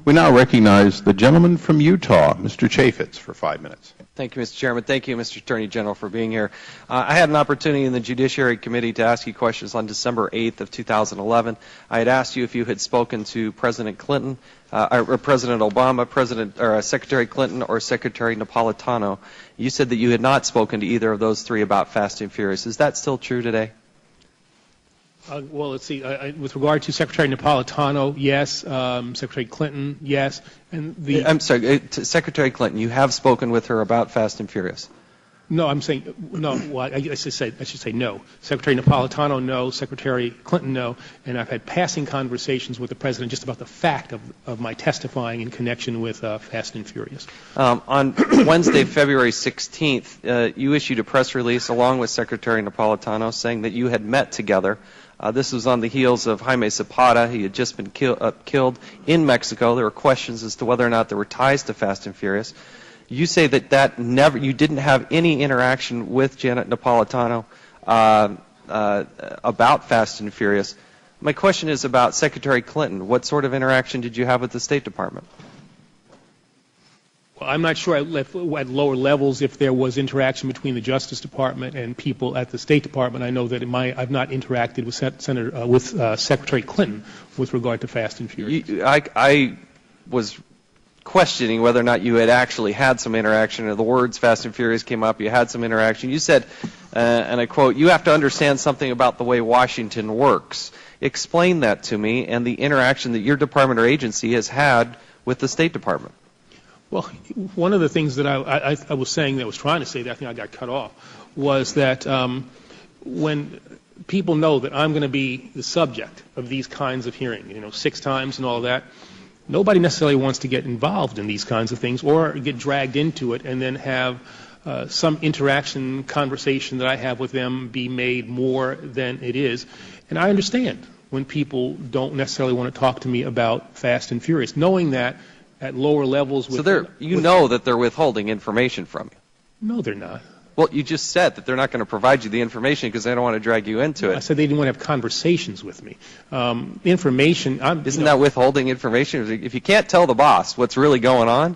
We now recognize the gentleman from Utah, Mr. Chaffetz, for 5 minutes. Thank you, Mr. Chairman. Thank you, Mr. Attorney General, for being here. I had an opportunity in the Judiciary Committee to ask you questions on December 8th of 2011. I had asked you if you had spoken to President Clinton, or President Obama, Secretary Clinton, or Secretary Napolitano. You said that you had not spoken to either of those three about Fast and Furious. Is that still true today? Well, let's see. With regard to Secretary Napolitano, yes. Secretary Clinton, yes. And I'm sorry, to Secretary Clinton, you have spoken with her about Fast and Furious. No, I'm saying no. Well, I should say no. Secretary Napolitano, no. Secretary Clinton, no. And I've had passing conversations with the president just about the fact of my testifying in connection with Fast and Furious. On Wednesday, February 16th, you issued a press release along with Secretary Napolitano saying that you had met together. This was on the heels of Jaime Zapata. He had just been killed in Mexico. There were questions as to whether or not there were ties to Fast and Furious. You say that you didn't have any interaction with Janet Napolitano about Fast and Furious. My question is about Secretary Clinton. What sort of interaction did you have with the State Department? Well, I'm not sure at lower levels if there was interaction between the Justice Department and people at the State Department. I know that I've not interacted with Secretary Clinton with regard to Fast and Furious. I was questioning whether or not you had actually had some interaction. The words Fast and Furious came up. You had some interaction. You said, and I quote, "You have to understand something about the way Washington works." Explain that to me and the interaction that your department or agency has had with the State Department. Well, one of the things that I was saying that I was trying to say that I think I got cut off was that when people know that I'm going to be the subject of these kinds of hearings, 6 times and all that, nobody necessarily wants to get involved in these kinds of things or get dragged into it and then have some interaction, conversation that I have with them be made more than it is. And I understand when people don't necessarily want to talk to me about Fast and Furious, knowing that at lower levels. You know that they're withholding information from you. No, they're not. Well, you just said that they're not going to provide you the information because they don't want to drag you into it. I said they didn't want to have conversations with me. Information. Isn't that withholding information? If you can't tell the boss what's really going on,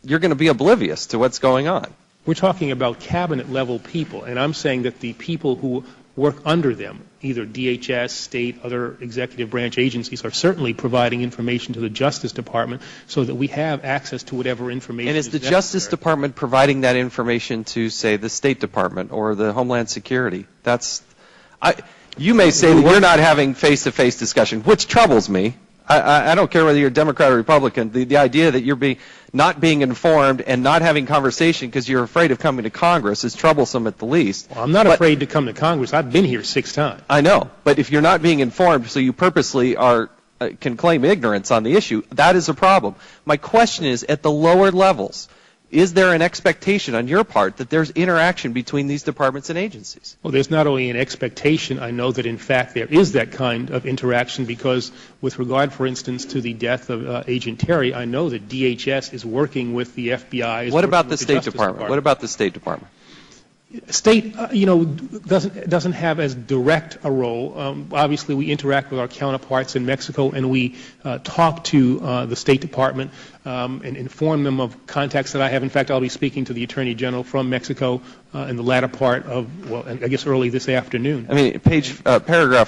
you're going to be oblivious to what's going on. We're talking about cabinet level people, and I'm saying that the people who work under them, either DHS, state, other executive branch agencies, are certainly providing information to the Justice Department so that we have access to whatever information. And is the Justice Department providing that information to, say, the State Department or the Homeland Security? You may say that you're not having face-to-face discussion, which troubles me. I don't care whether you're Democrat or Republican. The idea that you're not being informed and not having conversation because you're afraid of coming to Congress is troublesome at the least. Well, I'm not afraid to come to Congress. I've been here 6 times. I know. But if you're not being informed, so you purposely can claim ignorance on the issue, that is a problem. My question is, at the lower levels, is there an expectation on your part that there's interaction between these departments and agencies? Well, there's not only an expectation. I know that, in fact, there is that kind of interaction because with regard, for instance, to the death of Agent Terry, I know that DHS is working with the FBI. What about the State Department? What about the State Department? State, doesn't have as direct a role. Obviously, we interact with our counterparts in Mexico, and we talk to the State Department and inform them of contacts that I have. In fact, I'll be speaking to the Attorney General from Mexico in the latter part of, well, I guess early this afternoon. I mean, paragraph